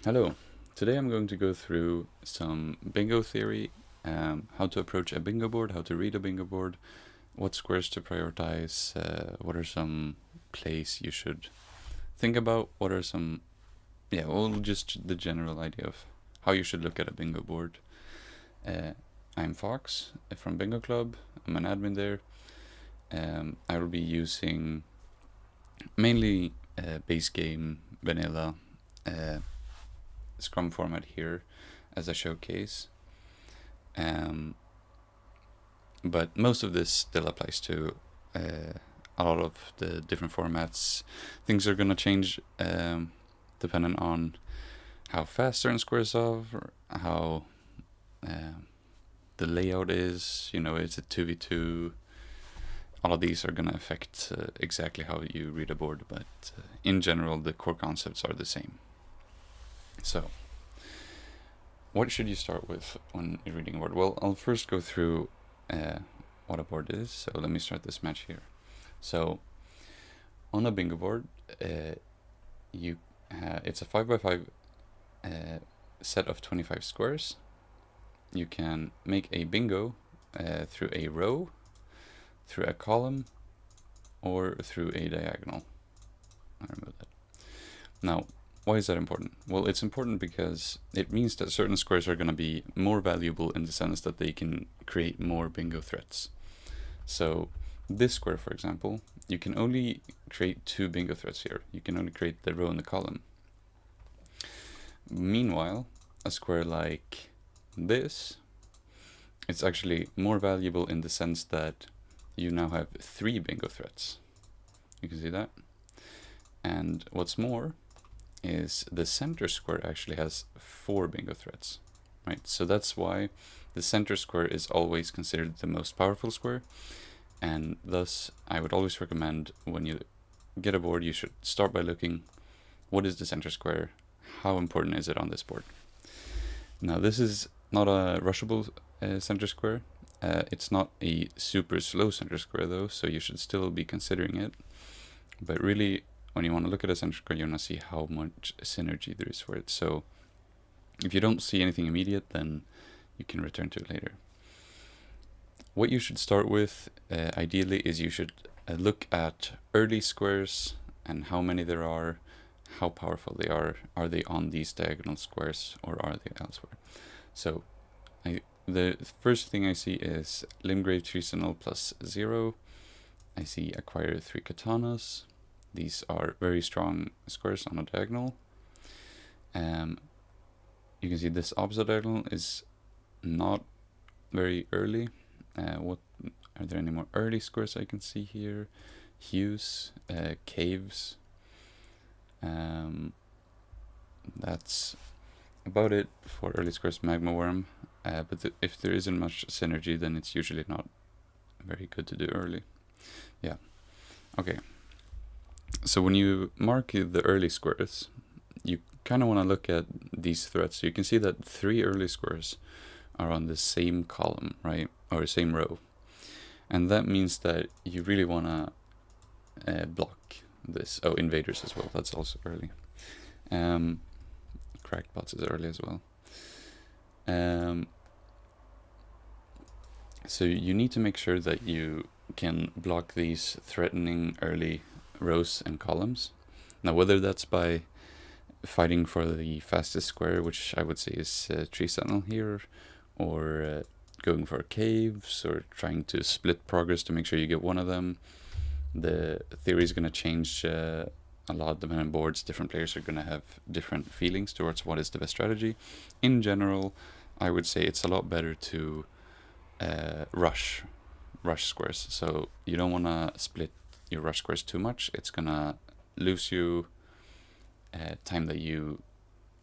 Hello. Today I'm going to go through some bingo theory, how to approach a bingo board, how to read a bingo board, what squares to prioritize, what are some plays you should think about, what are some, well, just the general idea of how you should look at a bingo board. Uh, I'm Fox from Bingo Club. I'm an admin there. I will be using mainly base game, vanilla, uh, Scrum format here as a showcase. Um, but most of this still applies to a lot of the different formats. Things are going to change depending on how fast certain squares are, how uh, the layout is. It's a 2v2. All of these are going to affect exactly how you read a board, but in general, the core concepts are the same. So, what should you start with when you're reading a board? Well, I'll first go through what a board is. So let me start this match here. So on a bingo board, you it's a 5x5 set of 25 squares. You can make a bingo through a row, through a column, or through a diagonal. I remove that. Now, why is that important? Well, it's important because it means that certain squares are going to be more valuable in the sense that they can create more bingo threats. So this square, for example, you can only create two bingo threats here. You can only create the row and the column. Meanwhile, a square like this, it's actually more valuable in the sense that you now have three bingo threats. You can see that. And what's more is the center square actually has four bingo threats, right? So that's why the center square is always considered the most powerful square, and thus I would always recommend when you get a board, you should start by looking what is the center square, how important is it on this board. Now this is not a rushable center square. It's not a super slow center square though, so you should still be considering it. But really, when you want to look at a center square, you want to see how much synergy there is for it. So if you don't see anything immediate, then you can return to it later. What you should start with, ideally, is you should look at early squares and how many there are, how powerful they are. Are they on these diagonal squares or are they elsewhere? So the first thing I see is Limgrave Treasonal plus 0. I see Acquire 3 Katanas. These are very strong squares on a diagonal. You can see this opposite diagonal is not very early. What are there any more early squares I can see here? Hues, caves. That's about it for early squares. Magma worm. But if there isn't much synergy, then it's usually not very good to do early. Yeah. Okay. So when you mark the early squares, you kind of want to look at these threats. So you can see that 3 early squares are on the same column, right? Or same row. And that means that you really want to block this. Oh, invaders as well. That's also early. Cracked bots is early as well. So you need to make sure that you can block these threatening early rows and columns. Now, whether that's by fighting for the fastest square, which I would say is Tree Sentinel here, or going for caves, or trying to split progress to make sure you get one of them. The theory is going to change a lot depending on boards. Different players are going to have different feelings towards what is the best strategy. In general, I would say it's a lot better to rush squares. So you don't want to split your rush squares too much. It's going to lose you time that you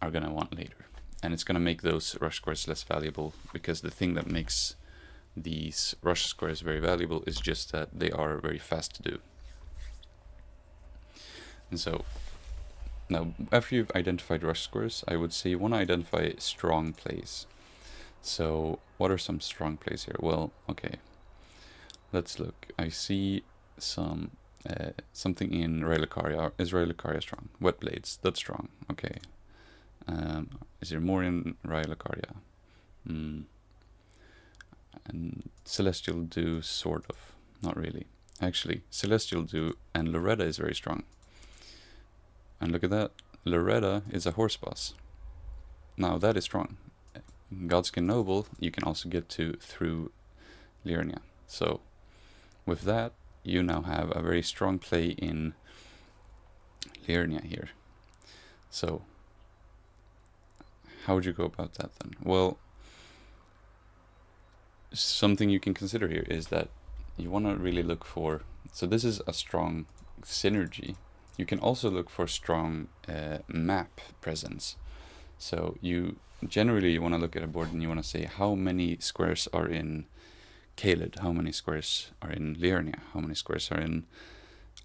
are going to want later. And it's going to make those rush squares less valuable, because the thing that makes these rush squares very valuable is just that they are very fast to do. And so now, after you've identified rush squares, I would say you want to identify strong plays. So what are some strong plays here? Well, okay, let's look. I see some something in Raya Caria. Is Raya Caria strong? Wet blades, that's strong. Okay. Is there more in Raya lucaria? And Celestial do, sort of. Not really. Actually, Celestial do and Loretta is very strong. And look at that. Loretta is a horse boss. Now that is strong. Godskin Noble you can also get to through Liurnia. So with that, you now have a very strong play in Liurnia here. So how would you go about that then? Well, something you can consider here is that you want to really look for, so this is a strong synergy. You can also look for strong map presence. So you generally want to look at a board and you want to say how many squares are in Caelid, how many squares are in Liurnia, how many squares are in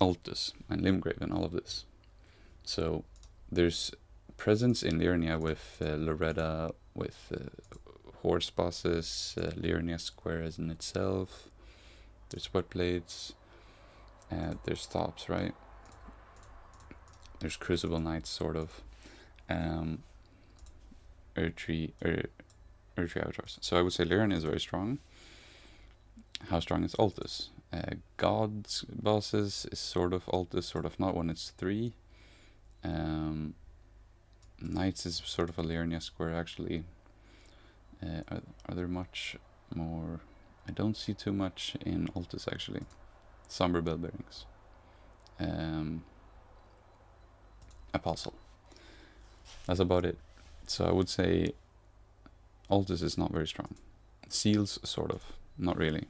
Altus and Limgrave and all of this. So there's presence in Liurnia with Loretta, with horse bosses, Liurnia square as in itself. There's wetblades, there's stops, right? There's Crucible Knights, sort of. Erdtree Outdoors. So I would say Liurnia is very strong. How strong is Altus? God's bosses is sort of Altus, sort of not when it's 3. Knights is sort of a Liurnia square, actually. Are there much more? I don't see too much in Altus, actually. Somber Bell Bearings. Apostle. That's about it. So I would say Altus is not very strong. Seals, sort of. Not really.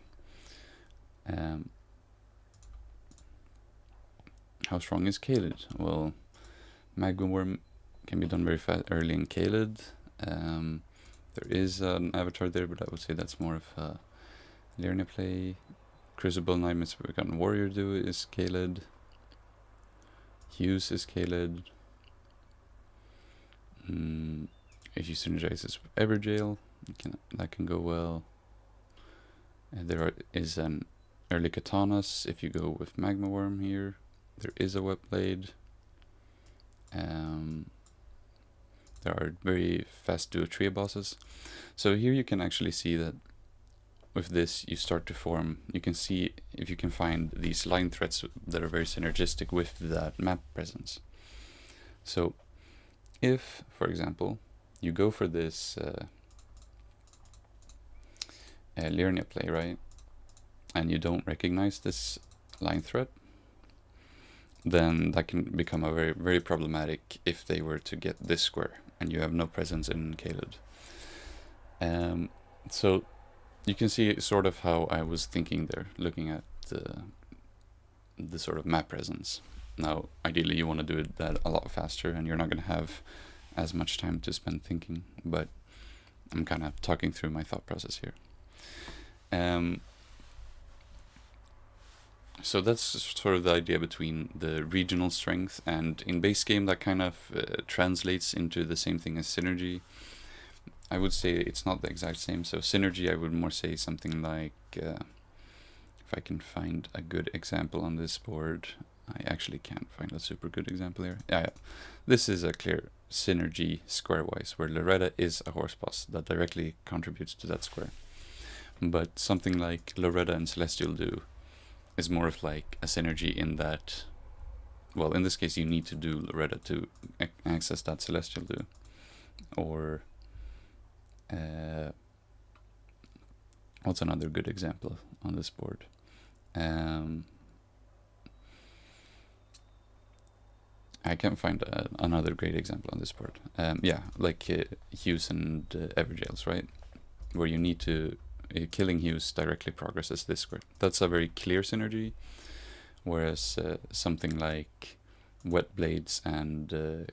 How strong is Caelid? Well, Magma Worm can be done very fast early in Caelid. There is an avatar there, but I would say that's more of a Liurnia play. Crucible Knight Misbegotten Warrior do is Caelid. Hughes is Caelid. If you synergize this with Everjail, that can go well. There is an early Katanas if you go with Magma Worm here. There is a Webblade. There are very fast Duo-Tria bosses. So here you can actually see that with this you start to form, you can see if you can find these line threads that are very synergistic with that map presence. So if, for example, you go for this Liurnia play, right, and you don't recognize this line thread, then that can become a very, very problematic if they were to get this square and you have no presence in Caelid. So you can see sort of how I was thinking there, looking at the sort of map presence. Now, ideally you want to do that a lot faster and you're not going to have as much time to spend thinking, but I'm kind of talking through my thought process here. So that's sort of the idea between the regional strength, and in base game that kind of translates into the same thing as synergy. I would say it's not the exact same. So synergy, I would more say something like, if I can find a good example on this board, I actually can't find a super good example here. Yeah. This is a clear synergy square-wise, where Loretta is a horse boss that directly contributes to that square. But something like Loretta and Celestial do is more of like a synergy in that, well, in this case you need to do Loretta to access that Celestial do. Or what's another good example on this board? I can't find another great example on this board. Yeah, like Hughes and Everjails, right? Where you need to, killing Hughes directly progresses this square. That's a very clear synergy, whereas something like Wetblades and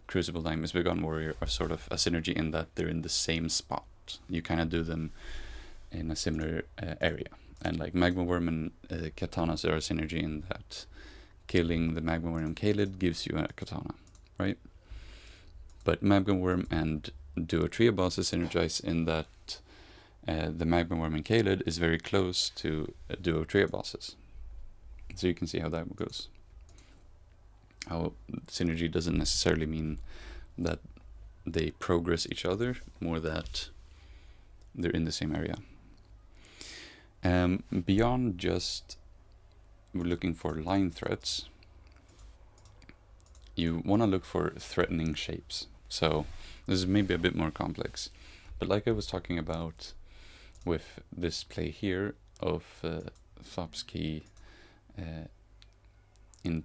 Crucible Knight Misbegotten Warrior are sort of a synergy in that they're in the same spot. You kind of do them in a similar area. And like Magma Worm and Katanas are a synergy in that killing the Magma Worm and Caelid gives you a Katana, right? But Magma Worm and Duo-Tria bosses synergize in that the Magma Worm and Caelid is very close to Duo-Tria bosses. So you can see how that goes. How synergy doesn't necessarily mean that they progress each other, more that they're in the same area. Beyond just looking for line threads, you want to look for threatening shapes. So this is maybe a bit more complex, but like I was talking about with this play here of Thopsky in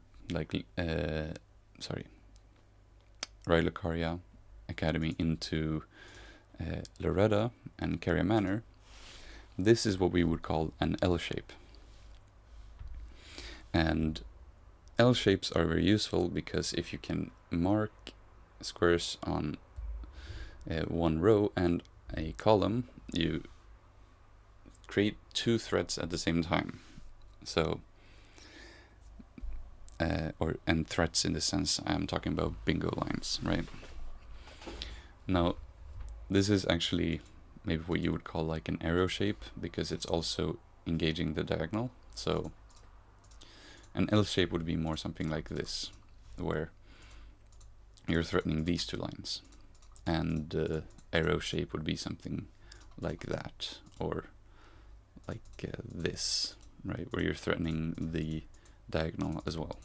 Raya Caria Academy into Loretta and Caria Manor, this is what we would call an L shape. And L shapes are very useful because if you can mark squares on one row and a column, you create two threads at the same time. So, and threads in the sense I'm talking about bingo lines, right? Now, this is actually maybe what you would call like an arrow shape because it's also engaging the diagonal. So an L shape would be more something like this, where you're threatening these two lines. And arrow shape would be something like that, or like this, right, where you're threatening the diagonal as well.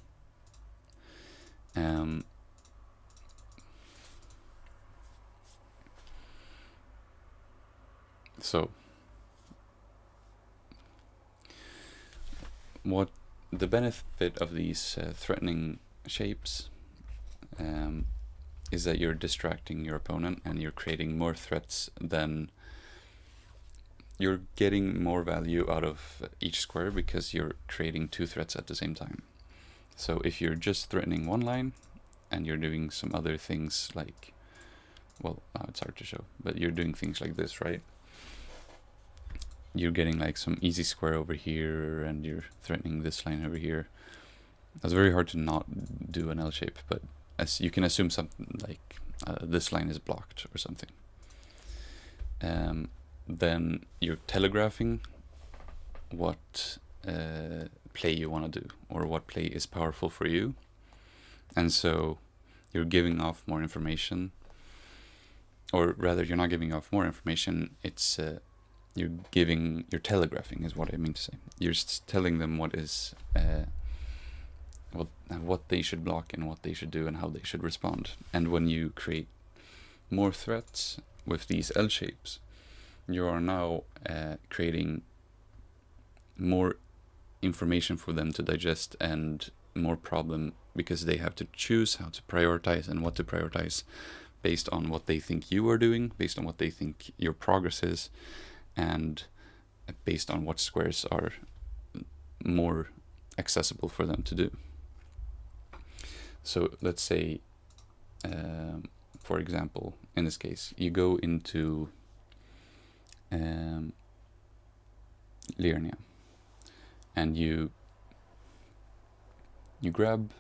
So what the benefit of these threatening shapes is that you're distracting your opponent and you're creating more threats than you're getting more value out of each square because you're creating two threats at the same time. So if you're just threatening one line and you're doing some other things like, well, it's hard to show, but you're doing things like this, right? You're getting like some easy square over here and you're threatening this line over here. It's very hard to not do an L shape, but as you can assume something like this line is blocked or something. Then you're telegraphing what play you want to do or what play is powerful for you. And so you're giving off more information, or rather you're not giving off more information, it's you're telegraphing is what I mean to say. You're telling them what is what they should block and what they should do and how they should respond. And when you create more threats with these L shapes, you are now creating more information for them to digest and more problem because they have to choose how to prioritize and what to prioritize based on what they think you are doing, based on what they think your progress is, and based on what squares are more accessible for them to do. So let's say, for example, in this case, you go into Liurnia and you grab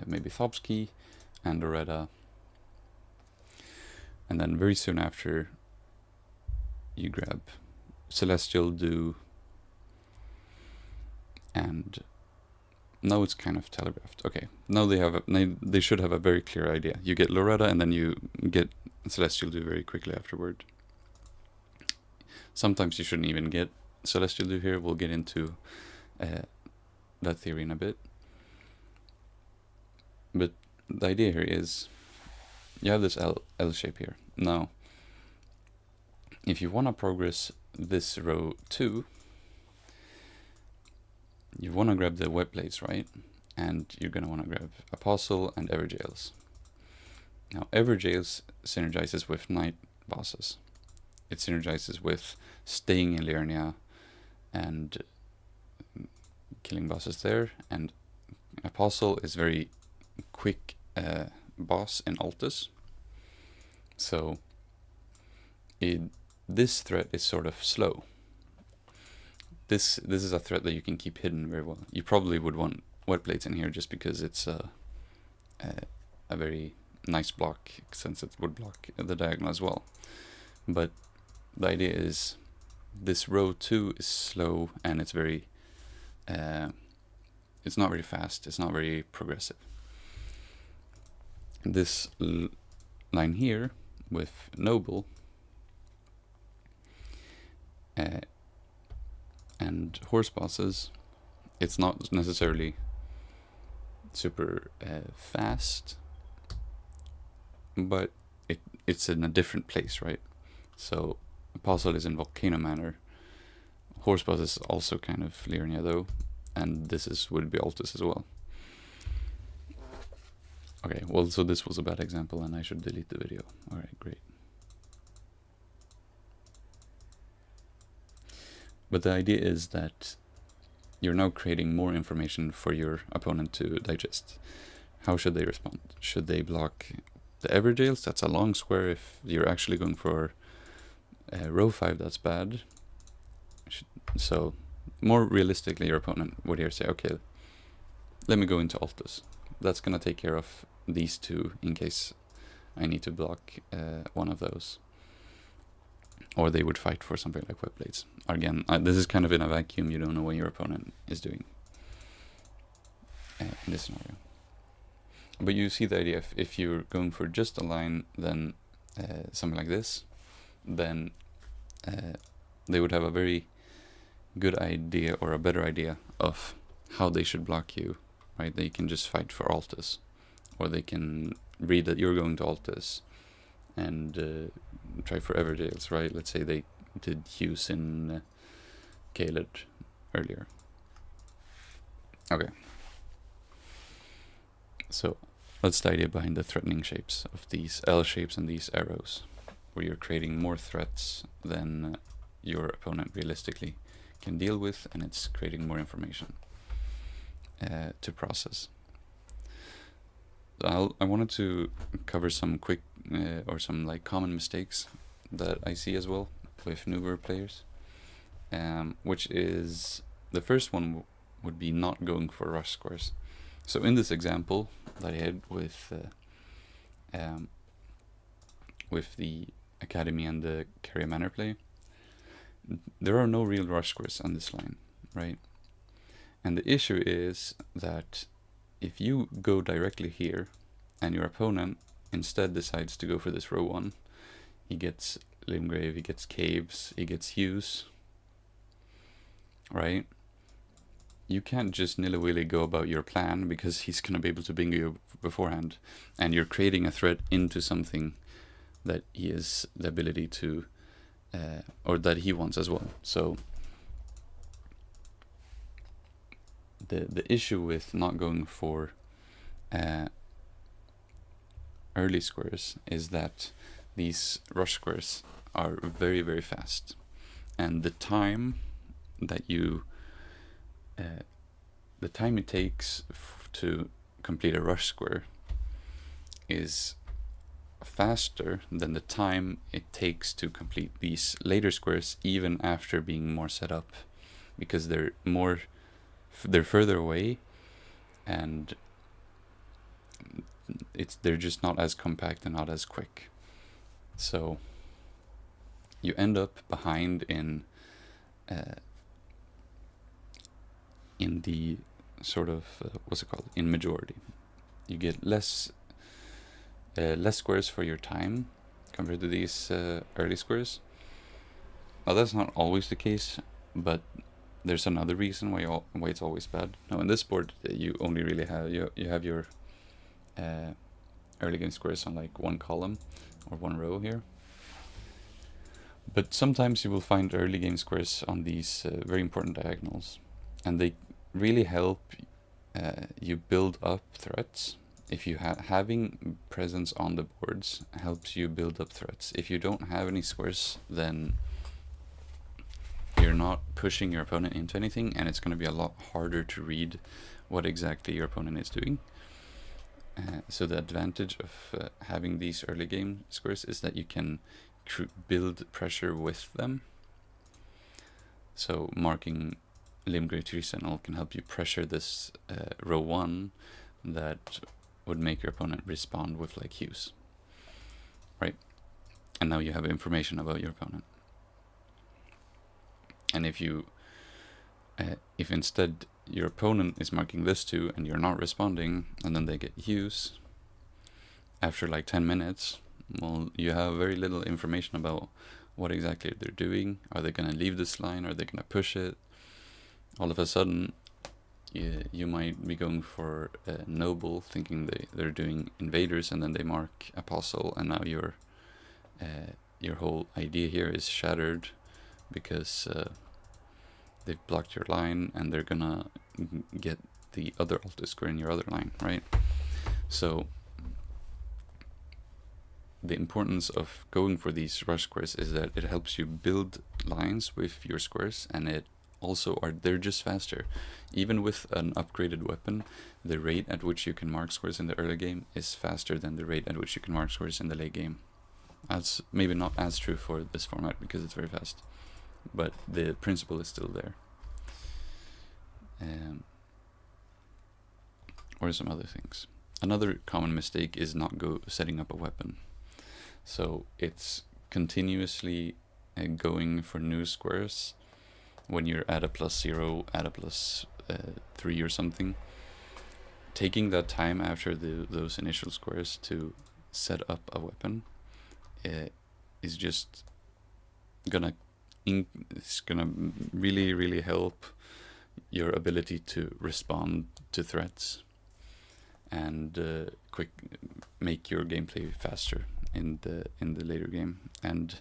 maybe Thopsky and Loretta, and then very soon after you grab Celestial Dew, and now it's kind of telegraphed. Okay, now they should have a very clear idea. You get Loretta and then you get Celestial Dew very quickly afterward. Sometimes you shouldn't even get Celestial Dew here. We'll get into that theory in a bit. But the idea here is you have this L shape here. Now, if you want to progress this row 2, you want to grab the web plates, right? And you're going to want to grab Apostle and Everjails. Now, Everjails synergizes with Night Bosses. It synergizes with staying in Liurnia and killing bosses there. And Apostle is very quick boss in Altus. So this threat is sort of slow. This is a threat that you can keep hidden very well. You probably would want wet plates in here just because it's a very nice block, since it would block the diagonal as well. But the idea is this row 2 is slow and it's very it's not very fast, it's not very progressive. This line here with noble and horse bosses, it's not necessarily super fast, but it's in a different place, right? So Apostle is in Volcano Manor. Horse boss is also kind of Liurnia though, and this would be Altus as well. Okay, well, so this was a bad example and I should delete the video. Alright, great. But the idea is that you're now creating more information for your opponent to digest. How should they respond? Should they block the Everjails? That's a long square. If you're actually going for row 5, that's bad. So more realistically, your opponent would here say, okay, let me go into Altus. That's going to take care of these two in case I need to block one of those. Or they would fight for something like Web Blades. Again, this is kind of in a vacuum. You don't know what your opponent is doing in this scenario. But you see the idea. If you're going for just a line, then something like this, then they would have a very good idea or a better idea of how they should block you, right? They can just fight for Altus, or they can read that you're going to Altus and try for Everjails, right? Let's say they did Hughes in Caled earlier. Okay. So that's the idea behind the threatening shapes of these L shapes and these arrows, where you're creating more threats than your opponent realistically can deal with, and it's creating more information to process. I wanted to cover some quick or some like common mistakes that I see as well with newer players, which is the first one would be not going for rush squares. So in this example that I had with the Academy and the Caria Manor play, there are no real rush squares on this line, right? And the issue is that if you go directly here and your opponent instead decides to go for this row 1, he gets Limgrave, he gets Caves, he gets Hughes, right? You can't just nilly-willy go about your plan because he's going to be able to bingo you beforehand, and you're creating a threat into something that he has the ability to, or that he wants as well. So the issue with not going for early squares is that these rush squares are very, very fast, and the time that you the time it takes to complete a rush square is faster than the time it takes to complete these later squares, even after being more set up, because they're further away, and they're just not as compact and not as quick. So you end up behind in the sort of in majority. You get less squares for your time compared to these early squares. Well, that's not always the case, but there's another reason why it's always bad. Now in this board, you only really have you have your early game squares on like one column or one row here. But sometimes you will find early game squares on these very important diagonals, and they really help you build up threats. If you having presence on the boards helps you build up threats. If you don't have any squares, then you're not pushing your opponent into anything, and it's going to be a lot harder to read what exactly your opponent is doing. So the advantage of having these early game squares is that you can build pressure with them. So marking Limgrave to Sentinel can help you pressure this row 1 that would make your opponent respond with like Hughes, right? And now you have information about your opponent. And if instead your opponent is marking this 2 and you're not responding, and then they get Hughes after like 10 minutes, Well, you have very little information about what exactly they're doing. Are they going to leave this line? Are they going to push it? All of a sudden, you might be going for noble, thinking they're doing invaders, and then they mark apostle, and now your whole idea here is shattered because they've blocked your line, and they're gonna get the other altar square in your other line, right? So the importance of going for these rush squares is that it helps you build lines with your squares, and they're just faster. Even with an upgraded weapon, the rate at which you can mark squares in the early game is faster than the rate at which you can mark squares in the late game. That's maybe not as true for this format because it's very fast, but the principle is still there. Or some other things. Another common mistake is not setting up a weapon. So it's continuously going for new squares when you're at a +0, at a +3 or something. Taking that time after those initial squares to set up a weapon is just gonna really, really help your ability to respond to threats and make your gameplay faster in the later game. And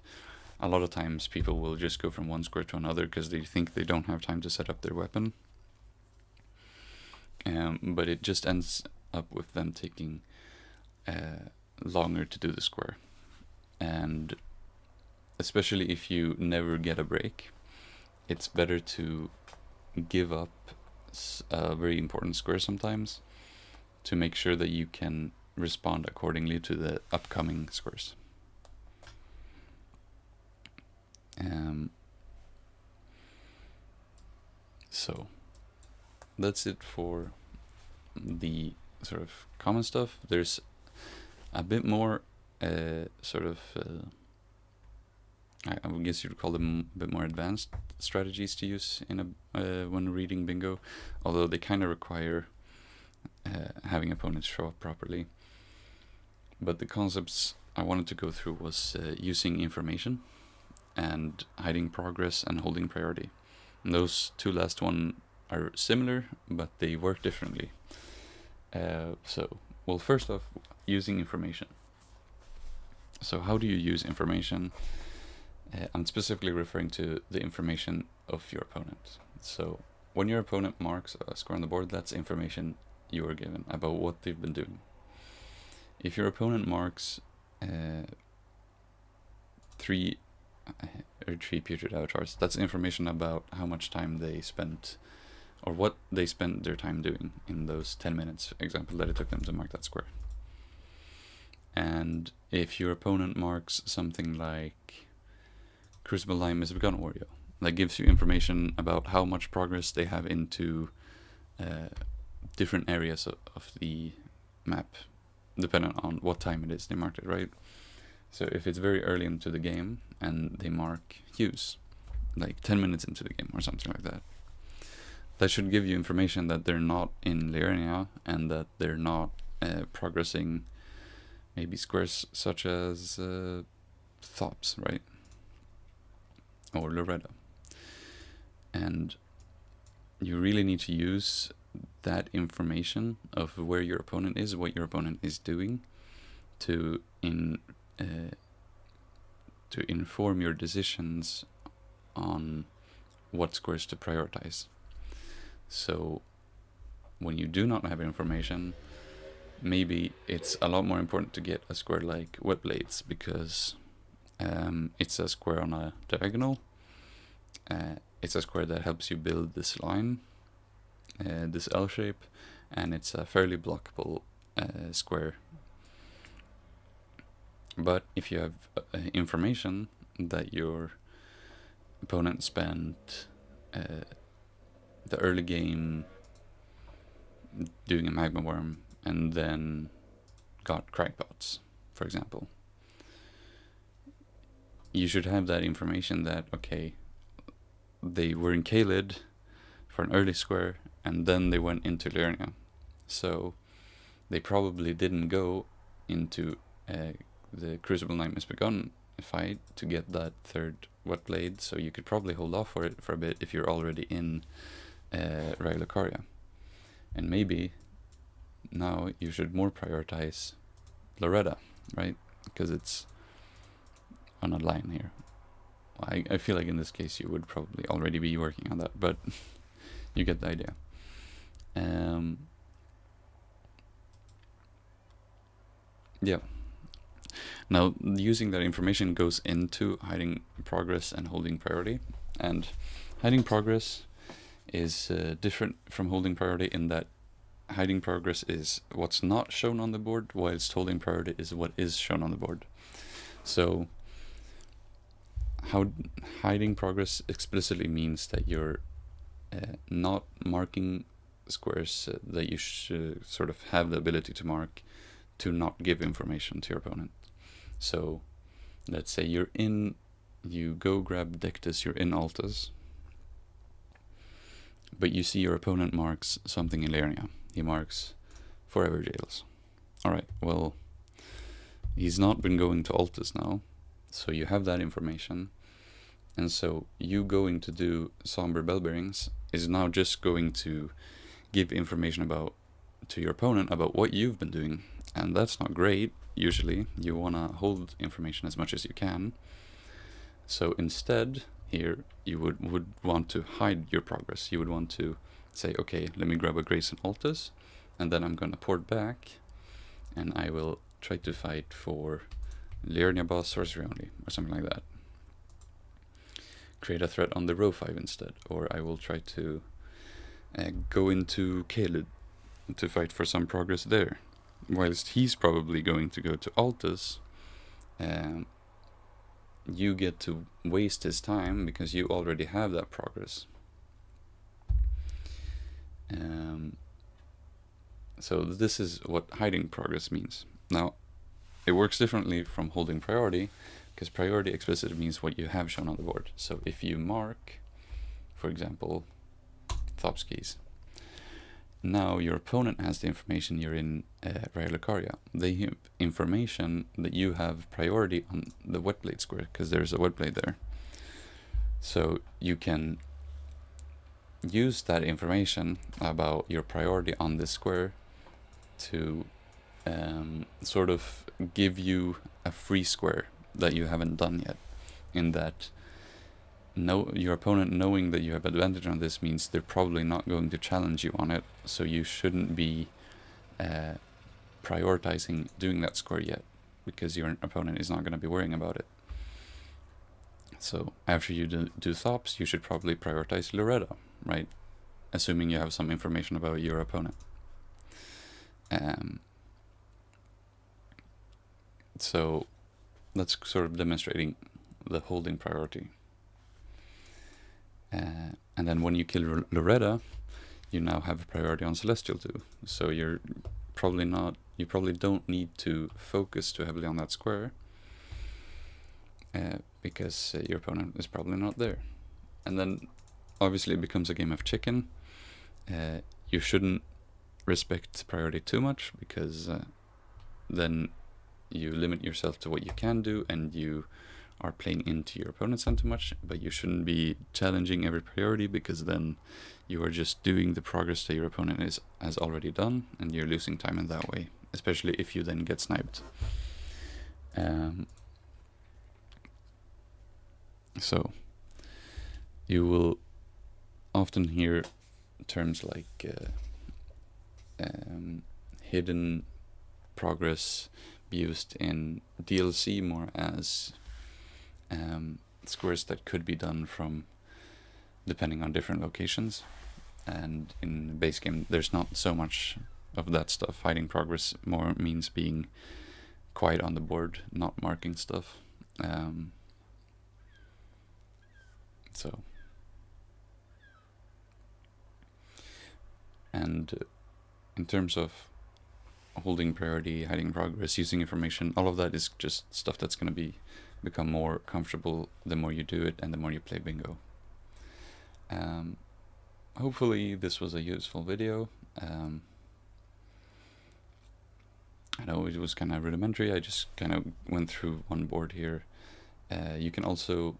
a lot of times people will just go from one square to another because they think they don't have time to set up their weapon. But it just ends up with them taking longer to do the square. And especially if you never get a break, it's better to give up a very important square sometimes to make sure that you can respond accordingly to the upcoming squares. So that's it for the sort of common stuff. There's a bit more I guess you'd call them a bit more advanced strategies to use in when reading bingo, although they kind of require having opponents show up properly. But the concepts I wanted to go through was using information and hiding progress and holding priority. And those two last one are similar, but they work differently. First off, using information. So how do you use information? I'm specifically referring to the information of your opponent. So when your opponent marks a square on the board, that's information you are given about what they've been doing. If your opponent marks three putrid avatars, that's information about how much time they spent or what they spent their time doing in those 10 minutes, example, that it took them to mark that square. And if your opponent marks something like Crucible Lime is a Begun Oreo, that gives you information about how much progress they have into different areas of the map, depending on what time it is they marked it, right? So if it's very early into the game and they mark Hughes, like 10 minutes into the game or something like that, that should give you information that they're not in Liurnia and that they're not progressing maybe squares such as Thops, right? Or Loretta. And you really need to use that information of where your opponent is, what your opponent is doing, to inform your decisions on what squares to prioritize. So when you do not have information, maybe it's a lot more important to get a square like Wet Blades, because it's a square on a diagonal. It's a square that helps you build this line, this L shape, and it's a fairly blockable square. But if you have information that your opponent spent the early game doing a magma worm and then got crackpots, for example, you should have that information that, okay, they were in Kaled for an early square and then they went into Liurnia. So they probably didn't go into the Crucible Night Must Begun fight to get that third wet blade, so you could probably hold off for it for a bit if you're already in Raya Lucaria. And maybe now you should more prioritize Loretta, right? Because it's on a line here. I feel like in this case you would probably already be working on that, but you get the idea. Yeah. Now, using that information goes into hiding progress and holding priority. And hiding progress is different from holding priority in that hiding progress is what's not shown on the board, whilst holding priority is what is shown on the board. So, how hiding progress explicitly means that you're not marking squares that you should sort of have the ability to mark to not give information to your opponent. So let's say you go grab Dectus, you're in Altus, but you see your opponent marks something in Lernia. He marks Forever Jails. Alright, well, he's not been going to Altus now, so you have that information, and so you going to do Somber Bell Bearings is now just going to give information to your opponent about what you've been doing, and that's not great. Usually you want to hold information as much as you can, so instead here you would want to hide your progress. You would want to say, okay, let me grab a Grace and Altus, and then I'm going to port back and I will try to fight for Lernia boss sorcery only or something like that. Create a threat on the row 5 instead, or I will try to go into Kaled to fight for some progress there, whilst he's probably going to go to Altus. You get to waste his time because you already have that progress. So this is what hiding progress means. Now, it works differently from holding priority, because priority explicitly means what you have shown on the board. So if you mark, for example, Thopskis, now your opponent has the information you're in Raya Lucaria. They have information that you have priority on the wet blade square, because there's a wet blade there. So you can use that information about your priority on this square to sort of give you a free square that you haven't done yet, in that your opponent knowing that you have advantage on this means they're probably not going to challenge you on it, so you shouldn't be prioritizing doing that square yet, because your opponent is not going to be worrying about it. So after you do Thops, you should probably prioritize Loretta, right? Assuming you have some information about your opponent. So that's sort of demonstrating the holding priority. And then when you kill Loretta, you now have a priority on Celestial too. So you probably don't need to focus too heavily on that square, because your opponent is probably not there. And then obviously it becomes a game of chicken. You shouldn't respect priority too much, because then you limit yourself to what you can do and you are playing into your opponent's hand too much. But you shouldn't be challenging every priority, because then you are just doing the progress that your opponent has already done, and you're losing time in that way, especially if you then get sniped. So you will often hear terms like hidden progress be used in DLC more as squares that could be done from depending on different locations, and in base game there's not so much of that stuff. Hiding progress more means being quiet on the board, not marking stuff. So and in terms of holding priority, hiding progress, using information, all of that is just stuff that's going to become more comfortable the more you do it and the more you play bingo. Hopefully this was a useful video. I know it was kind of rudimentary. I just kind of went through one board here. You can also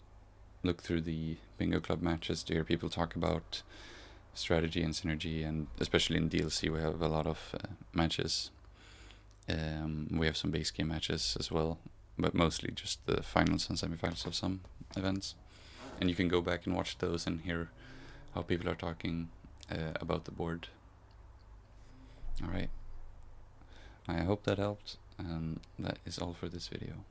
look through the Bingo Club matches to hear people talk about strategy and synergy, and especially in DLC we have a lot of matches. We have some base game matches as well, but mostly just the finals and semifinals of some events. And you can go back and watch those and hear how people are talking about the board. Alright, I hope that helped, and that is all for this video.